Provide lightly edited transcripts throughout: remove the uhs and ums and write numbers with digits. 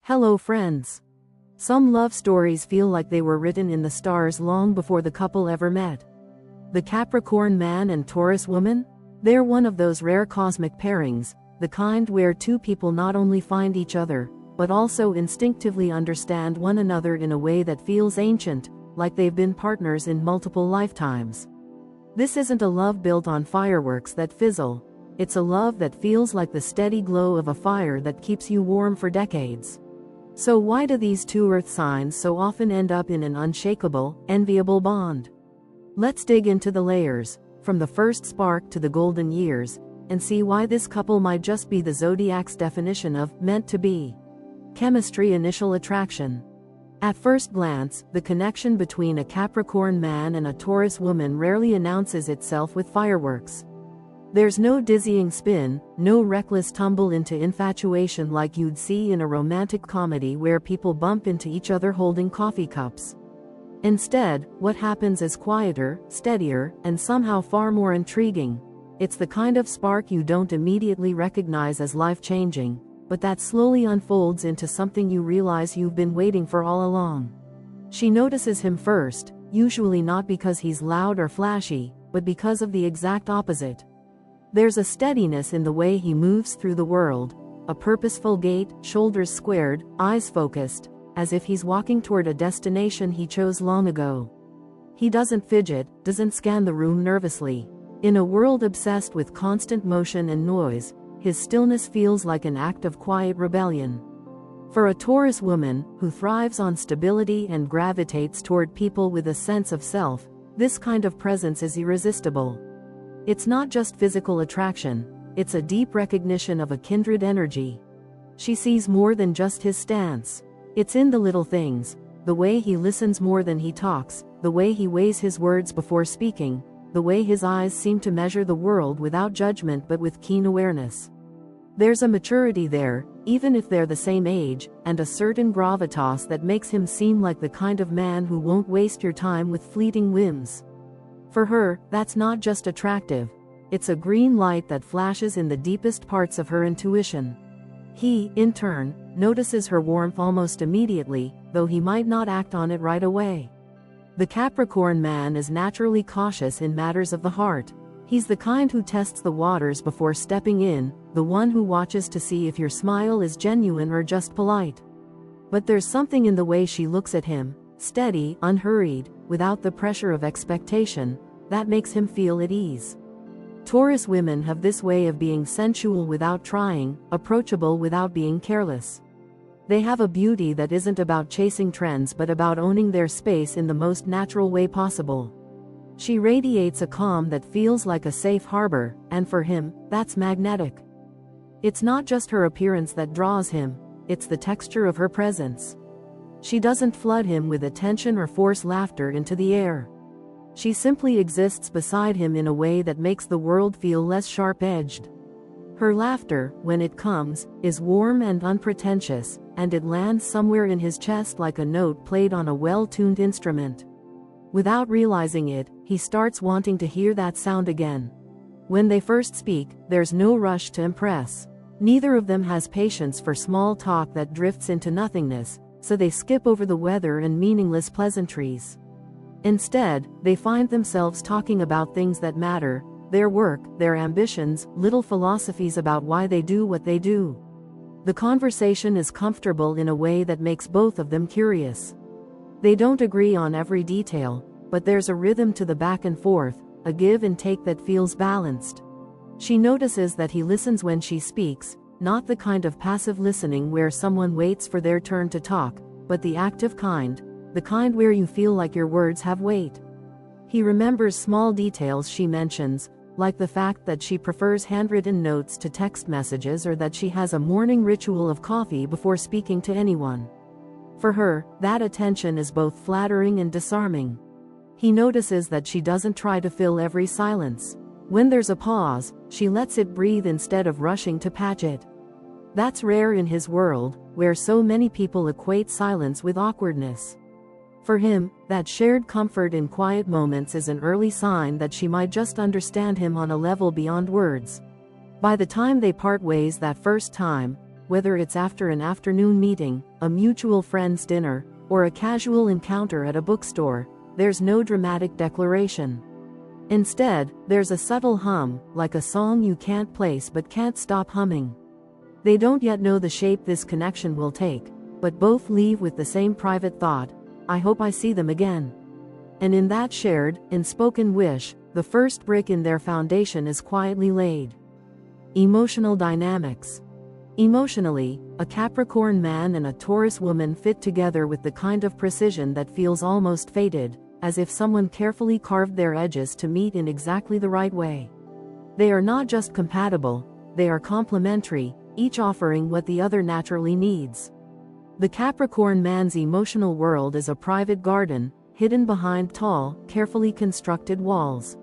Hello friends. Some love stories feel like they were written in the stars long before the couple ever met. The Capricorn man and Taurus woman? They're one of those rare cosmic pairings, the kind where two people not only find each other, but also instinctively understand one another in a way that feels ancient, like they've been partners in multiple lifetimes. This isn't a love built on fireworks that fizzle. It's a love that feels like the steady glow of a fire that keeps you warm for decades. So why do these two earth signs so often end up in an unshakable, enviable bond? Let's dig into the layers, from the first spark to the golden years, and see why this couple might just be the zodiac's definition of meant to be. Chemistry. Initial attraction. At first glance, the connection between a Capricorn man and a Taurus woman rarely announces itself with fireworks. There's no dizzying spin, no reckless tumble into infatuation like you'd see in a romantic comedy where people bump into each other holding coffee cups. Instead, what happens is quieter, steadier, and somehow far more intriguing. It's the kind of spark you don't immediately recognize as life-changing, but that slowly unfolds into something you realize you've been waiting for all along. She notices him first, usually not because he's loud or flashy, but because of the exact opposite. There's a steadiness in the way he moves through the world, a purposeful gait, shoulders squared, eyes focused, as if he's walking toward a destination he chose long ago. He doesn't fidget, doesn't scan the room nervously. In a world obsessed with constant motion and noise, his stillness feels like an act of quiet rebellion. For a Taurus woman, who thrives on stability and gravitates toward people with a sense of self, this kind of presence is irresistible. It's not just physical attraction, it's a deep recognition of a kindred energy. She sees more than just his stance. It's in the little things, the way he listens more than he talks, the way he weighs his words before speaking, the way his eyes seem to measure the world without judgment but with keen awareness. There's a maturity there, even if they're the same age, and a certain gravitas that makes him seem like the kind of man who won't waste your time with fleeting whims. For her, that's not just attractive, it's a green light that flashes in the deepest parts of her intuition. He, in turn, notices her warmth almost immediately, though he might not act on it right away. The Capricorn man is naturally cautious in matters of the heart. He's the kind who tests the waters before stepping in, the one who watches to see if your smile is genuine or just polite. But there's something in the way she looks at him, steady, unhurried, without the pressure of expectation, that makes him feel at ease. Taurus women have this way of being sensual without trying, approachable without being careless. They have a beauty that isn't about chasing trends but about owning their space in the most natural way possible. She radiates a calm that feels like a safe harbor, and for him, that's magnetic. It's not just her appearance that draws him, it's the texture of her presence. She doesn't flood him with attention or force laughter into the air. She simply exists beside him in a way that makes the world feel less sharp-edged. Her laughter, when it comes, is warm and unpretentious, and it lands somewhere in his chest like a note played on a well-tuned instrument. Without realizing it, he starts wanting to hear that sound again. When they first speak, there's no rush to impress. Neither of them has patience for small talk that drifts into nothingness, so they skip over the weather and meaningless pleasantries. Instead, they find themselves talking about things that matter, their work, their ambitions, little philosophies about why they do what they do. The conversation is comfortable in a way that makes both of them curious. They don't agree on every detail, but there's a rhythm to the back and forth, a give and take that feels balanced. She notices that he listens when she speaks, not the kind of passive listening where someone waits for their turn to talk, but the active kind, the kind where you feel like your words have weight. He remembers small details she mentions, like the fact that she prefers handwritten notes to text messages or that she has a morning ritual of coffee before speaking to anyone. For her, that attention is both flattering and disarming. He notices that she doesn't try to fill every silence. When there's a pause, she lets it breathe instead of rushing to patch it. That's rare in his world, where so many people equate silence with awkwardness. For him, that shared comfort in quiet moments is an early sign that she might just understand him on a level beyond words. By the time they part ways that first time, whether it's after an afternoon meeting, a mutual friend's dinner, or a casual encounter at a bookstore, there's no dramatic declaration. Instead, there's a subtle hum, like a song you can't place but can't stop humming. They don't yet know the shape this connection will take, but both leave with the same private thought: I hope I see them again. And in that shared, unspoken wish, the first brick in their foundation is quietly laid. Emotional dynamics. Emotionally, a Capricorn man and a Taurus woman fit together with the kind of precision that feels almost fated, as if someone carefully carved their edges to meet in exactly the right way. They are not just compatible, they are complementary, each offering what the other naturally needs. The Capricorn man's emotional world is a private garden, hidden behind tall, carefully constructed walls.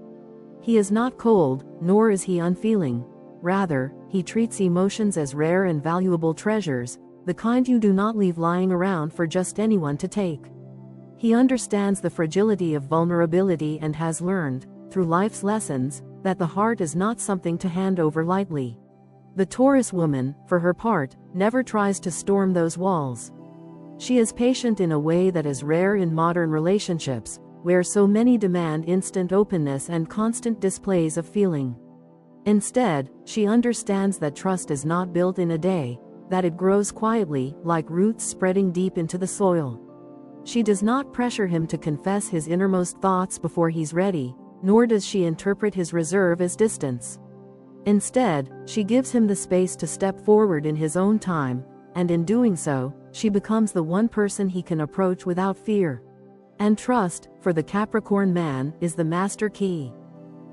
He is not cold, nor is he unfeeling. Rather, he treats emotions as rare and valuable treasures, the kind you do not leave lying around for just anyone to take. He understands the fragility of vulnerability and has learned, through life's lessons, that the heart is not something to hand over lightly. The Taurus woman, for her part, never tries to storm those walls. She is patient in a way that is rare in modern relationships, where so many demand instant openness and constant displays of feeling. Instead, she understands that trust is not built in a day, that it grows quietly, like roots spreading deep into the soil. She does not pressure him to confess his innermost thoughts before he's ready, nor does she interpret his reserve as distance. Instead, she gives him the space to step forward in his own time, and in doing so, she becomes the one person he can approach without fear. And trust, for the Capricorn man, is the master key.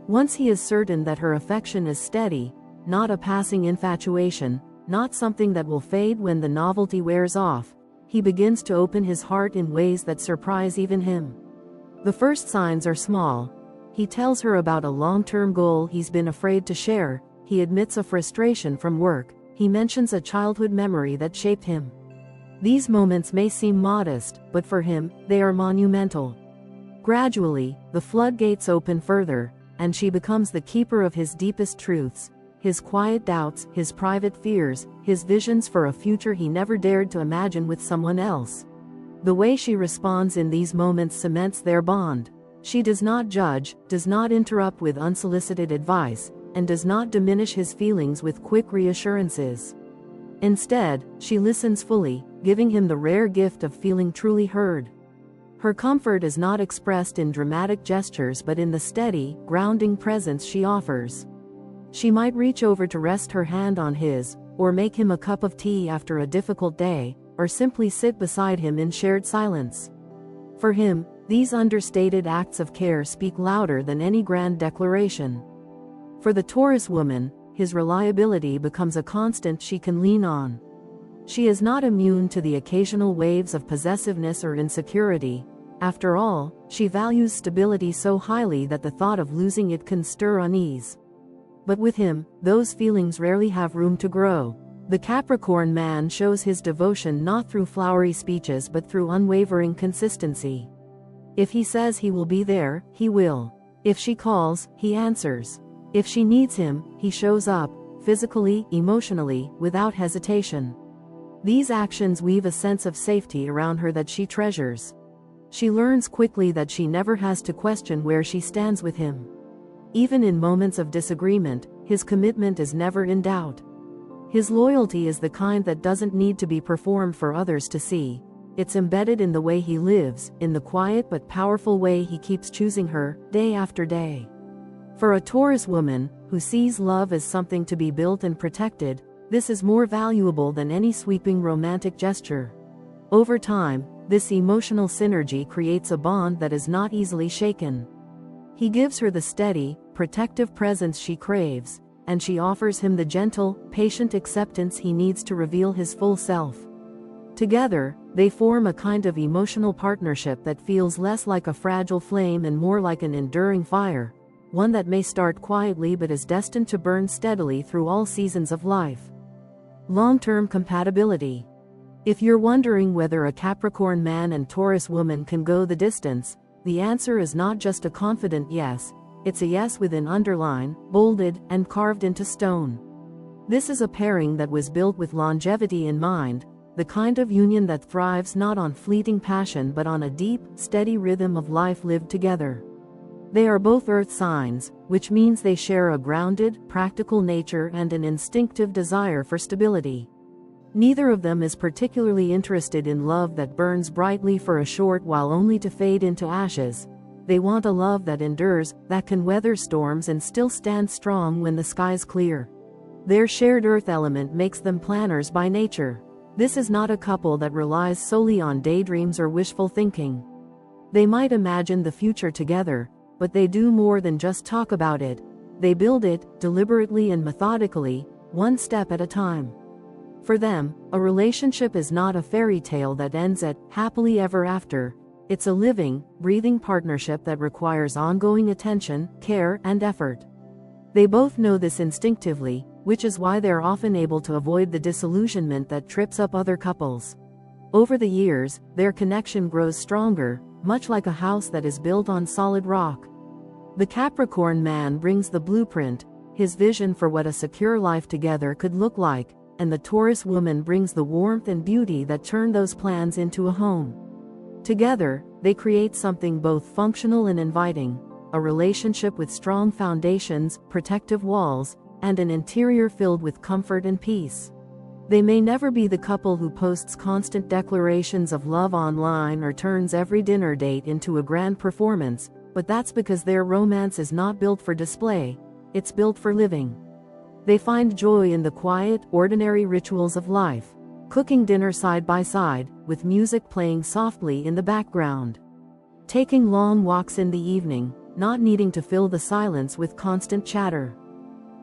Once he is certain that her affection is steady, not a passing infatuation, not something that will fade when the novelty wears off, he begins to open his heart in ways that surprise even him. The first signs are small. He tells her about a long-term goal he's been afraid to share, he admits a frustration from work, he mentions a childhood memory that shaped him. These moments may seem modest, but for him, they are monumental. Gradually, the floodgates open further, and she becomes the keeper of his deepest truths, his quiet doubts, his private fears, his visions for a future he never dared to imagine with someone else. The way she responds in these moments cements their bond. She does not judge, does not interrupt with unsolicited advice, and does not diminish his feelings with quick reassurances. Instead, she listens fully, giving him the rare gift of feeling truly heard. Her comfort is not expressed in dramatic gestures but in the steady, grounding presence she offers. She might reach over to rest her hand on his, or make him a cup of tea after a difficult day, or simply sit beside him in shared silence. For him, these understated acts of care speak louder than any grand declaration. For the Taurus woman, his reliability becomes a constant she can lean on. She is not immune to the occasional waves of possessiveness or insecurity. After all, she values stability so highly that the thought of losing it can stir unease. But with him, those feelings rarely have room to grow. The Capricorn man shows his devotion not through flowery speeches but through unwavering consistency. If he says he will be there, he will. If she calls, he answers. If she needs him, he shows up, physically, emotionally, without hesitation. These actions weave a sense of safety around her that she treasures. She learns quickly that she never has to question where she stands with him. Even in moments of disagreement, his commitment is never in doubt. His loyalty is the kind that doesn't need to be performed for others to see. It's embedded in the way he lives, in the quiet but powerful way he keeps choosing her, day after day. For a Taurus woman, who sees love as something to be built and protected, this is more valuable than any sweeping romantic gesture. Over time, this emotional synergy creates a bond that is not easily shaken. He gives her the steady, protective presence she craves, and she offers him the gentle, patient acceptance he needs to reveal his full self. Together, they form a kind of emotional partnership that feels less like a fragile flame and more like an enduring fire, one that may start quietly but is destined to burn steadily through all seasons of life. Long-term compatibility. If you're wondering whether a Capricorn man and Taurus woman can go the distance, the answer is not just a confident yes, it's a yes with an underline, bolded, and carved into stone. This is a pairing that was built with longevity in mind, the kind of union that thrives not on fleeting passion but on a deep, steady rhythm of life lived together. They are both earth signs, which means they share a grounded, practical nature and an instinctive desire for stability. Neither of them is particularly interested in love that burns brightly for a short while only to fade into ashes. They want a love that endures, that can weather storms and still stand strong when the skies clear. Their shared earth element makes them planners by nature. This is not a couple that relies solely on daydreams or wishful thinking. They might imagine the future together, but they do more than just talk about it. They build it, deliberately and methodically, one step at a time. For them, a relationship is not a fairy tale that ends at happily ever after. It's a living, breathing partnership that requires ongoing attention, care, and effort. They both know this instinctively, which is why they're often able to avoid the disillusionment that trips up other couples. Over the years, their connection grows stronger, much like a house that is built on solid rock. The Capricorn man brings the blueprint, his vision for what a secure life together could look like, and the Taurus woman brings the warmth and beauty that turn those plans into a home. Together, they create something both functional and inviting, a relationship with strong foundations, protective walls, and an interior filled with comfort and peace. They may never be the couple who posts constant declarations of love online or turns every dinner date into a grand performance, but that's because their romance is not built for display, it's built for living. They find joy in the quiet, ordinary rituals of life, cooking dinner side by side, with music playing softly in the background. Taking long walks in the evening, not needing to fill the silence with constant chatter.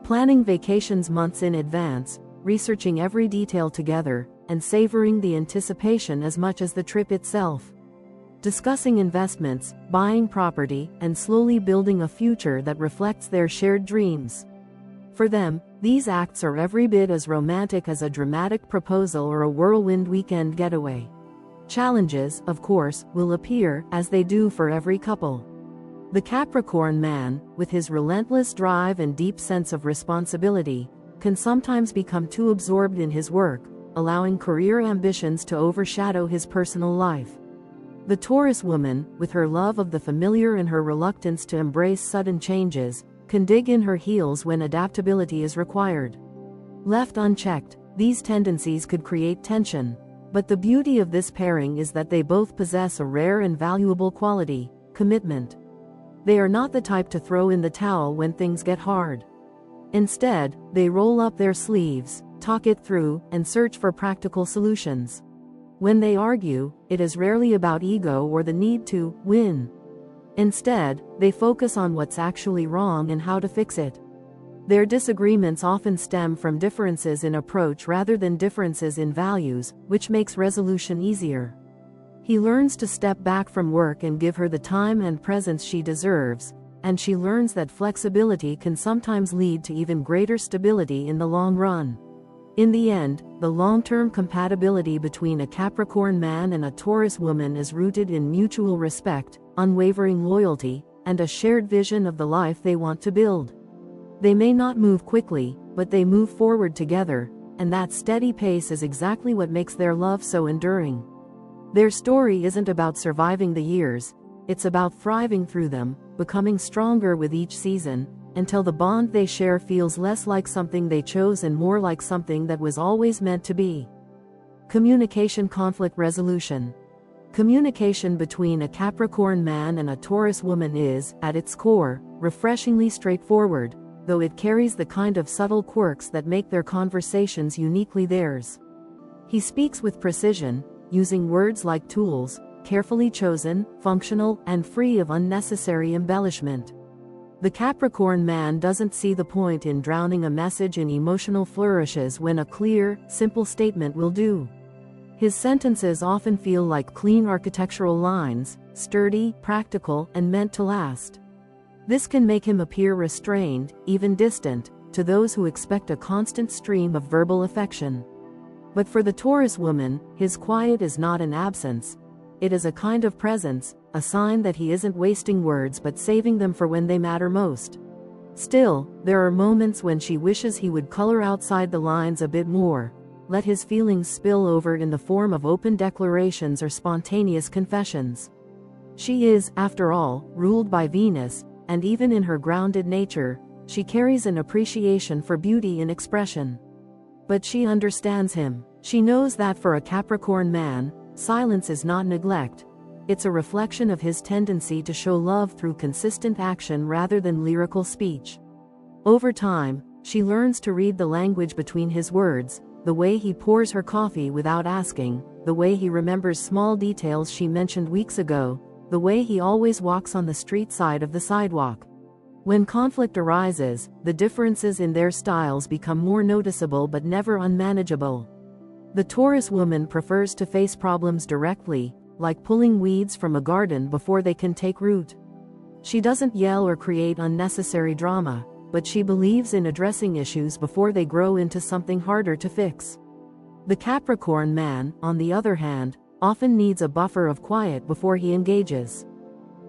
Planning vacations months in advance, researching every detail together, and savoring the anticipation as much as the trip itself. Discussing investments, buying property, and slowly building a future that reflects their shared dreams. For them, these acts are every bit as romantic as a dramatic proposal or a whirlwind weekend getaway. Challenges, of course, will appear, as they do for every couple. The Capricorn man, with his relentless drive and deep sense of responsibility, can sometimes become too absorbed in his work, allowing career ambitions to overshadow his personal life. The Taurus woman, with her love of the familiar and her reluctance to embrace sudden changes, can dig in her heels when adaptability is required. Left unchecked, these tendencies could create tension. But the beauty of this pairing is that they both possess a rare and valuable quality: commitment. They are not the type to throw in the towel when things get hard. Instead, they roll up their sleeves, talk it through, and search for practical solutions. When they argue, it is rarely about ego or the need to win. Instead, they focus on what's actually wrong and how to fix it. Their disagreements often stem from differences in approach rather than differences in values, which makes resolution easier. He learns to step back from work and give her the time and presence she deserves, and she learns that flexibility can sometimes lead to even greater stability in the long run. In the end, the long-term compatibility between a Capricorn man and a Taurus woman is rooted in mutual respect, unwavering loyalty, and a shared vision of the life they want to build. They may not move quickly, but they move forward together, and that steady pace is exactly what makes their love so enduring. Their story isn't about surviving the years, it's about thriving through them, becoming stronger with each season, until the bond they share feels less like something they chose and more like something that was always meant to be. Communication conflict resolution. Communication between a Capricorn man and a Taurus woman is, at its core, refreshingly straightforward, though it carries the kind of subtle quirks that make their conversations uniquely theirs. He speaks with precision, using words like tools, carefully chosen, functional, and free of unnecessary embellishment. The Capricorn man doesn't see the point in drowning a message in emotional flourishes when a clear, simple statement will do. His sentences often feel like clean architectural lines, sturdy, practical, and meant to last. This can make him appear restrained, even distant, to those who expect a constant stream of verbal affection. But for the Taurus woman, his quiet is not an absence. It is a kind of presence, a sign that he isn't wasting words but saving them for when they matter most. Still, there are moments when she wishes he would color outside the lines a bit more, let his feelings spill over in the form of open declarations or spontaneous confessions. She is, after all, ruled by Venus, and even in her grounded nature, she carries an appreciation for beauty in expression. But she understands him. She knows that for a Capricorn man, silence is not neglect. It's a reflection of his tendency to show love through consistent action rather than lyrical speech. Over time, she learns to read the language between his words, the way he pours her coffee without asking, the way he remembers small details she mentioned weeks ago, the way he always walks on the street side of the sidewalk. When conflict arises, the differences in their styles become more noticeable but never unmanageable. The Taurus woman prefers to face problems directly, like pulling weeds from a garden before they can take root. She doesn't yell or create unnecessary drama, but she believes in addressing issues before they grow into something harder to fix. The Capricorn man, on the other hand, often needs a buffer of quiet before he engages.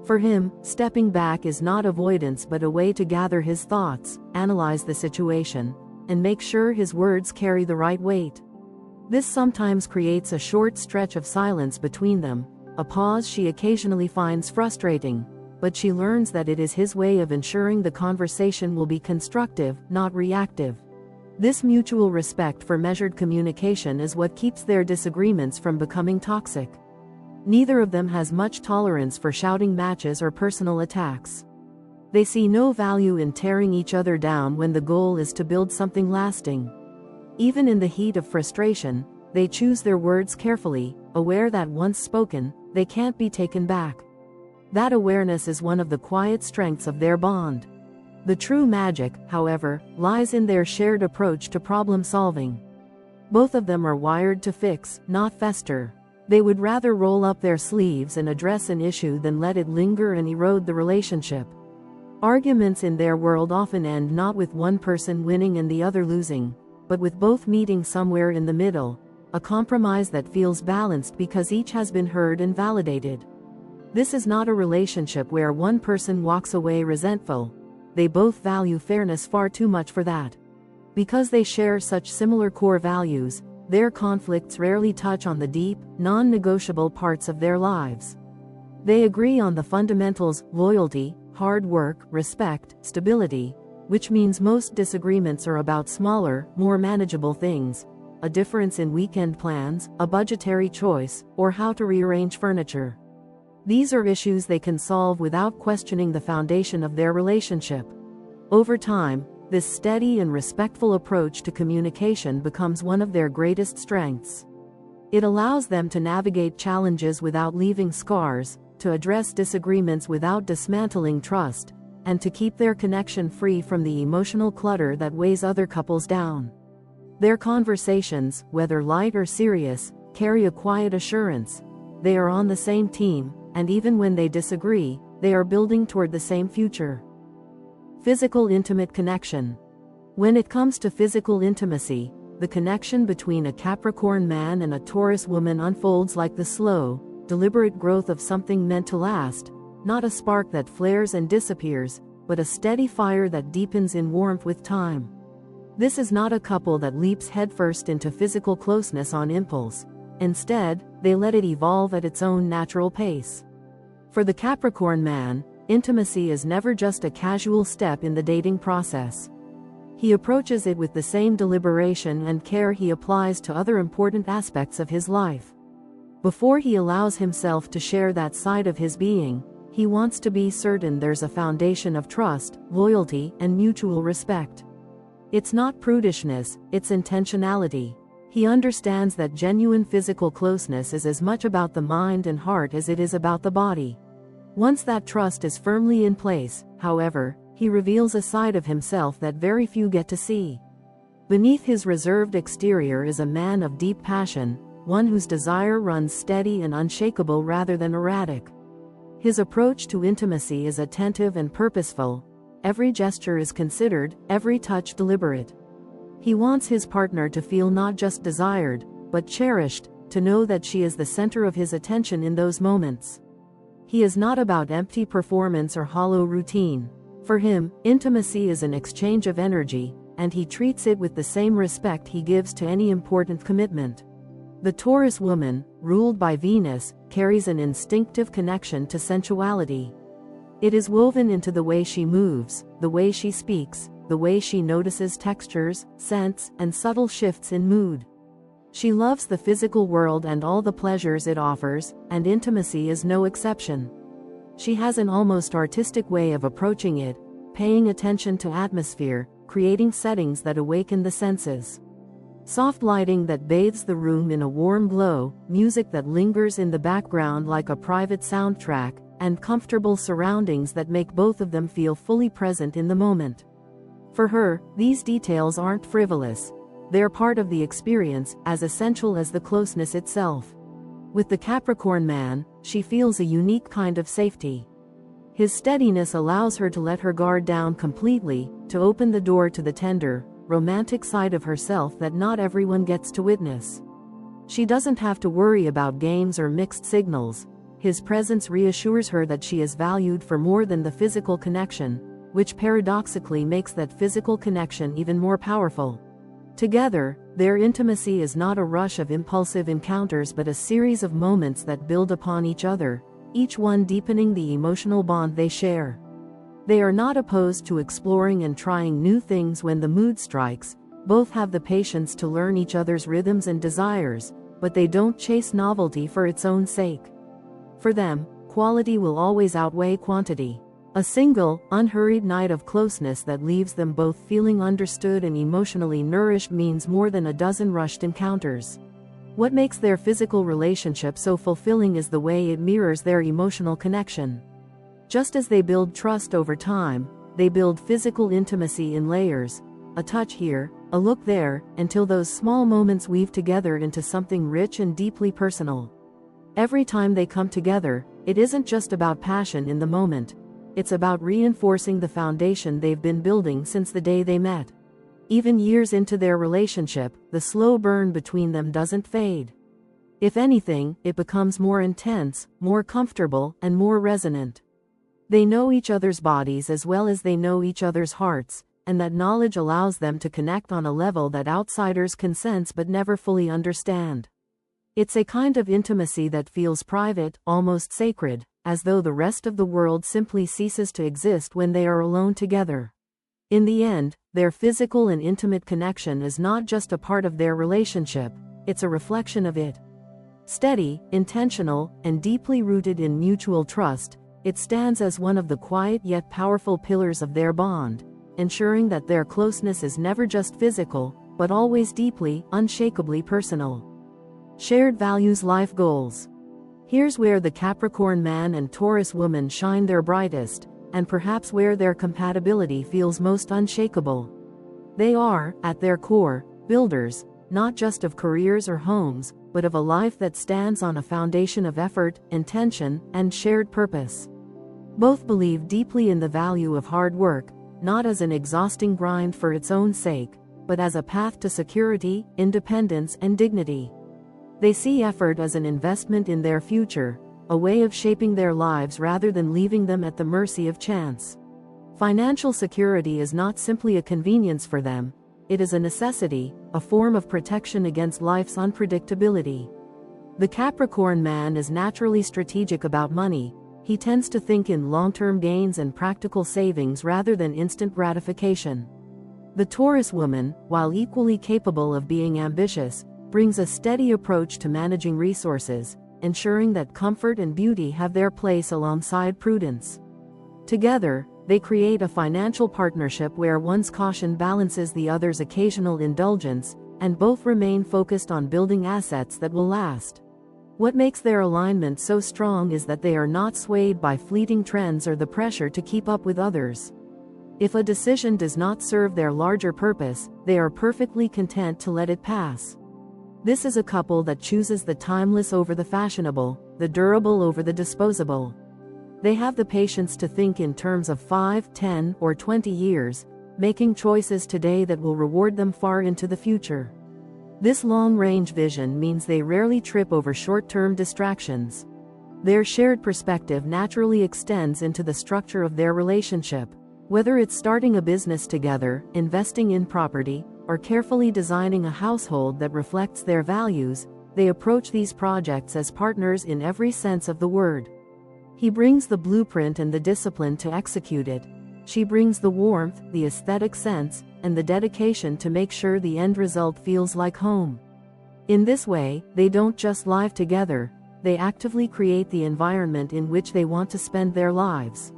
For him, stepping back is not avoidance but a way to gather his thoughts, analyze the situation, and make sure his words carry the right weight. This sometimes creates a short stretch of silence between them, a pause she occasionally finds frustrating, but she learns that it is his way of ensuring the conversation will be constructive, not reactive. This mutual respect for measured communication is what keeps their disagreements from becoming toxic. Neither of them has much tolerance for shouting matches or personal attacks. They see no value in tearing each other down when the goal is to build something lasting. Even in the heat of frustration, they choose their words carefully, aware that once spoken, they can't be taken back. That awareness is one of the quiet strengths of their bond. The true magic, however, lies in their shared approach to problem solving. Both of them are wired to fix, not fester. They would rather roll up their sleeves and address an issue than let it linger and erode the relationship. Arguments in their world often end not with one person winning and the other losing, but with both meeting somewhere in the middle, a compromise that feels balanced because each has been heard and validated. This is not a relationship where one person walks away resentful. They both value fairness far too much for that. Because they share such similar core values, their conflicts rarely touch on the deep, non-negotiable parts of their lives. They agree on the fundamentals: loyalty, hard work, respect, stability, which means most disagreements are about smaller, more manageable things, a difference in weekend plans, a budgetary choice, or how to rearrange furniture. These are issues they can solve without questioning the foundation of their relationship. Over time, this steady and respectful approach to communication becomes one of their greatest strengths. It allows them to navigate challenges without leaving scars, to address disagreements without dismantling trust, and to keep their connection free from the emotional clutter that weighs other couples down. Their conversations, whether light or serious, carry a quiet assurance. They are on the same team, and even when they disagree, they are building toward the same future. Physical intimate connection. When it comes to physical intimacy, the connection between a Capricorn man and a Taurus woman unfolds like the slow, deliberate growth of something meant to last, not a spark that flares and disappears, but a steady fire that deepens in warmth with time. This is not a couple that leaps headfirst into physical closeness on impulse. Instead, they let it evolve at its own natural pace. For the Capricorn man, intimacy is never just a casual step in the dating process. He approaches it with the same deliberation and care he applies to other important aspects of his life. Before he allows himself to share that side of his being, he wants to be certain there's a foundation of trust, loyalty, and mutual respect. It's not prudishness, it's intentionality. He understands that genuine physical closeness is as much about the mind and heart as it is about the body. Once that trust is firmly in place, however, he reveals a side of himself that very few get to see. Beneath his reserved exterior is a man of deep passion, one whose desire runs steady and unshakable rather than erratic. His approach to intimacy is attentive and purposeful. Every gesture is considered, every touch deliberate. He wants his partner to feel not just desired, but cherished, to know that she is the center of his attention in those moments. He is not about empty performance or hollow routine. For him, intimacy is an exchange of energy, and he treats it with the same respect he gives to any important commitment. The Taurus woman, ruled by Venus, carries an instinctive connection to sensuality. It is woven into the way she moves, the way she speaks, the way she notices textures, scents, and subtle shifts in mood. She loves the physical world and all the pleasures it offers, and intimacy is no exception. She has an almost artistic way of approaching it, paying attention to atmosphere, creating settings that awaken the senses. Soft lighting that bathes the room in a warm glow, music that lingers in the background like a private soundtrack, and comfortable surroundings that make both of them feel fully present in the moment. For her, these details aren't frivolous. They're part of the experience, as essential as the closeness itself. With the Capricorn man, she feels a unique kind of safety. His steadiness allows her to let her guard down completely, to open the door to the tender, romantic side of herself that not everyone gets to witness. She doesn't have to worry about games or mixed signals. His presence reassures her that she is valued for more than the physical connection, which paradoxically makes that physical connection even more powerful. Together, their intimacy is not a rush of impulsive encounters but a series of moments that build upon each other, each one deepening the emotional bond they share. They are not opposed to exploring and trying new things when the mood strikes. Both have the patience to learn each other's rhythms and desires, but they don't chase novelty for its own sake. For them, quality will always outweigh quantity. A single, unhurried night of closeness that leaves them both feeling understood and emotionally nourished means more than a dozen rushed encounters. What makes their physical relationship so fulfilling is the way it mirrors their emotional connection. Just as they build trust over time, they build physical intimacy in layers, a touch here, a look there, until those small moments weave together into something rich and deeply personal. Every time they come together, it isn't just about passion in the moment. It's about reinforcing the foundation they've been building since the day they met. Even years into their relationship, the slow burn between them doesn't fade. If anything, it becomes more intense, more comfortable, and more resonant. They know each other's bodies as well as they know each other's hearts, and that knowledge allows them to connect on a level that outsiders can sense but never fully understand. It's a kind of intimacy that feels private, almost sacred, as though the rest of the world simply ceases to exist when they are alone together. In the end, their physical and intimate connection is not just a part of their relationship, it's a reflection of it. Steady, intentional, and deeply rooted in mutual trust, it stands as one of the quiet yet powerful pillars of their bond, ensuring that their closeness is never just physical, but always deeply, unshakably personal. Shared values, life goals. Here's where the Capricorn man and Taurus woman shine their brightest, and perhaps where their compatibility feels most unshakable. They are, at their core, builders, not just of careers or homes, but of a life that stands on a foundation of effort, intention, and shared purpose. Both believe deeply in the value of hard work, not as an exhausting grind for its own sake, but as a path to security, independence, and dignity. They see effort as an investment in their future, a way of shaping their lives rather than leaving them at the mercy of chance. Financial security is not simply a convenience for them, it is a necessity, a form of protection against life's unpredictability. The Capricorn man is naturally strategic about money. He tends to think in long-term gains and practical savings rather than instant gratification. The Taurus woman, while equally capable of being ambitious, brings a steady approach to managing resources, ensuring that comfort and beauty have their place alongside prudence. Together, they create a financial partnership where one's caution balances the other's occasional indulgence, and both remain focused on building assets that will last. What makes their alignment so strong is that they are not swayed by fleeting trends or the pressure to keep up with others. If a decision does not serve their larger purpose, they are perfectly content to let it pass. This is a couple that chooses the timeless over the fashionable, the durable over the disposable. They have the patience to think in terms of 5, 10, or 20 years, making choices today that will reward them far into the future. This long-range vision means they rarely trip over short-term distractions. Their shared perspective naturally extends into the structure of their relationship. Whether it's starting a business together, investing in property, or carefully designing a household that reflects their values, they approach these projects as partners in every sense of the word. He brings the blueprint and the discipline to execute it. She brings the warmth, the aesthetic sense, and the dedication to make sure the end result feels like home. In this way, they don't just live together, they actively create the environment in which they want to spend their lives.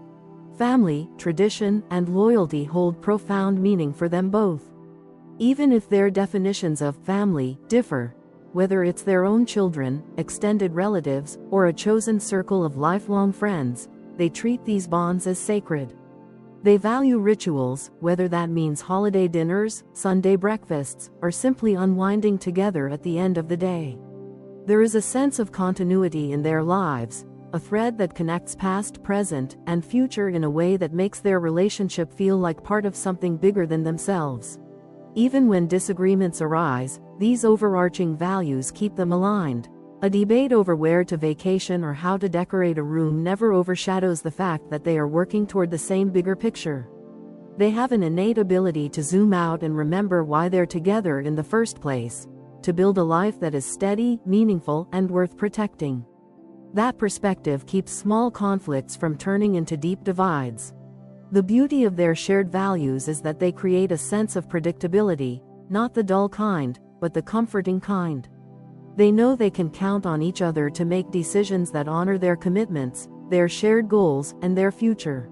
Family, tradition, and loyalty hold profound meaning for them both. Even if their definitions of family differ, whether it's their own children, extended relatives, or a chosen circle of lifelong friends, they treat these bonds as sacred. They value rituals, whether that means holiday dinners, Sunday breakfasts, or simply unwinding together at the end of the day. There is a sense of continuity in their lives, a thread that connects past, present, and future in a way that makes their relationship feel like part of something bigger than themselves. Even when disagreements arise, these overarching values keep them aligned. A debate over where to vacation or how to decorate a room never overshadows the fact that they are working toward the same bigger picture. They have an innate ability to zoom out and remember why they're together in the first place, to build a life that is steady, meaningful, and worth protecting. That perspective keeps small conflicts from turning into deep divides. The beauty of their shared values is that they create a sense of predictability, not the dull kind, but the comforting kind. They know they can count on each other to make decisions that honor their commitments, their shared goals, and their future.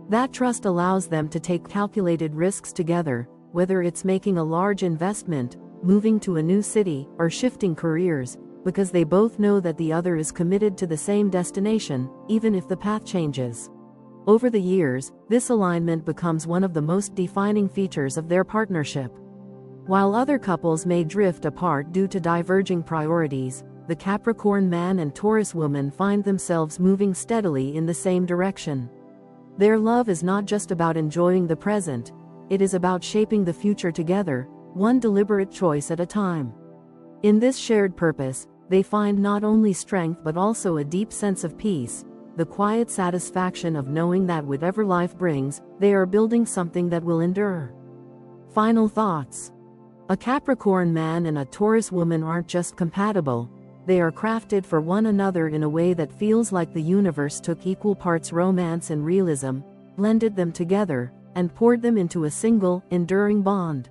That trust allows them to take calculated risks together, whether it's making a large investment, moving to a new city, or shifting careers, because they both know that the other is committed to the same destination, even if the path changes. Over the years, this alignment becomes one of the most defining features of their partnership. While other couples may drift apart due to diverging priorities, the Capricorn man and Taurus woman find themselves moving steadily in the same direction. Their love is not just about enjoying the present, it is about shaping the future together, one deliberate choice at a time. In this shared purpose, they find not only strength but also a deep sense of peace, the quiet satisfaction of knowing that whatever life brings, they are building something that will endure. Final thoughts. A Capricorn man and a Taurus woman aren't just compatible, they are crafted for one another in a way that feels like the universe took equal parts romance and realism, blended them together, and poured them into a single, enduring bond.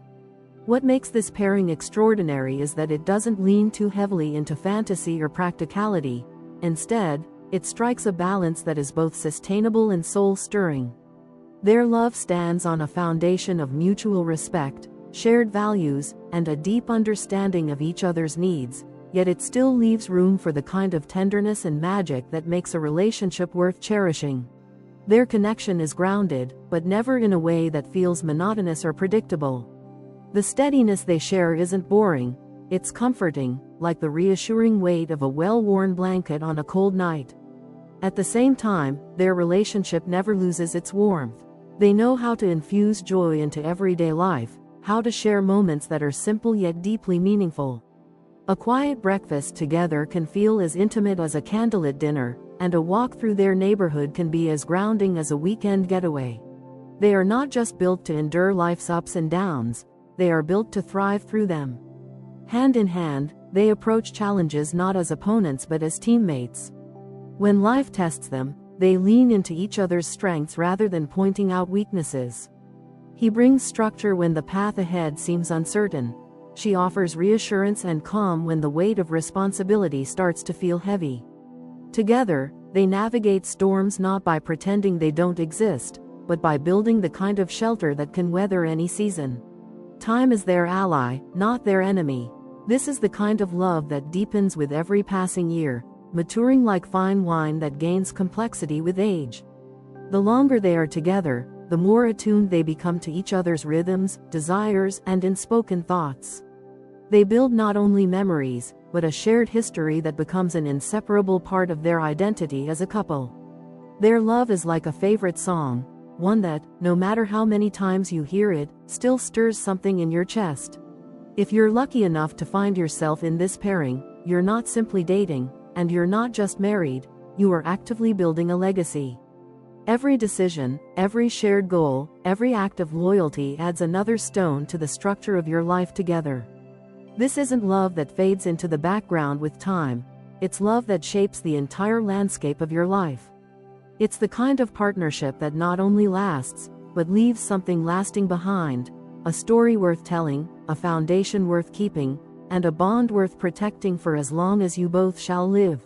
What makes this pairing extraordinary is that it doesn't lean too heavily into fantasy or practicality. Instead, it strikes a balance that is both sustainable and soul-stirring. Their love stands on a foundation of mutual respect, shared values, and a deep understanding of each other's needs, yet it still leaves room for the kind of tenderness and magic that makes a relationship worth cherishing. Their connection is grounded, but never in a way that feels monotonous or predictable. The steadiness they share isn't boring, it's comforting, like the reassuring weight of a well-worn blanket on a cold night. At the same time, their relationship never loses its warmth. They know how to infuse joy into everyday life, how to share moments that are simple yet deeply meaningful. A quiet breakfast together can feel as intimate as a candlelit dinner, and a walk through their neighborhood can be as grounding as a weekend getaway. They are not just built to endure life's ups and downs, they are built to thrive through them. Hand in hand, they approach challenges not as opponents but as teammates. When life tests them, they lean into each other's strengths rather than pointing out weaknesses. He brings structure when the path ahead seems uncertain. She offers reassurance and calm when the weight of responsibility starts to feel heavy. Together, they navigate storms not by pretending they don't exist, but by building the kind of shelter that can weather any season. Time is their ally, not their enemy. This is the kind of love that deepens with every passing year, maturing like fine wine that gains complexity with age. The longer they are together, the more attuned they become to each other's rhythms, desires, and unspoken thoughts. They build not only memories, but a shared history that becomes an inseparable part of their identity as a couple. Their love is like a favorite song, one that, no matter how many times you hear it, still stirs something in your chest. If you're lucky enough to find yourself in this pairing, you're not simply dating, and you're not just married, you are actively building a legacy. Every decision, every shared goal, every act of loyalty adds another stone to the structure of your life together. This isn't love that fades into the background with time, it's love that shapes the entire landscape of your life. It's the kind of partnership that not only lasts, but leaves something lasting behind, a story worth telling, a foundation worth keeping, and a bond worth protecting for as long as you both shall live.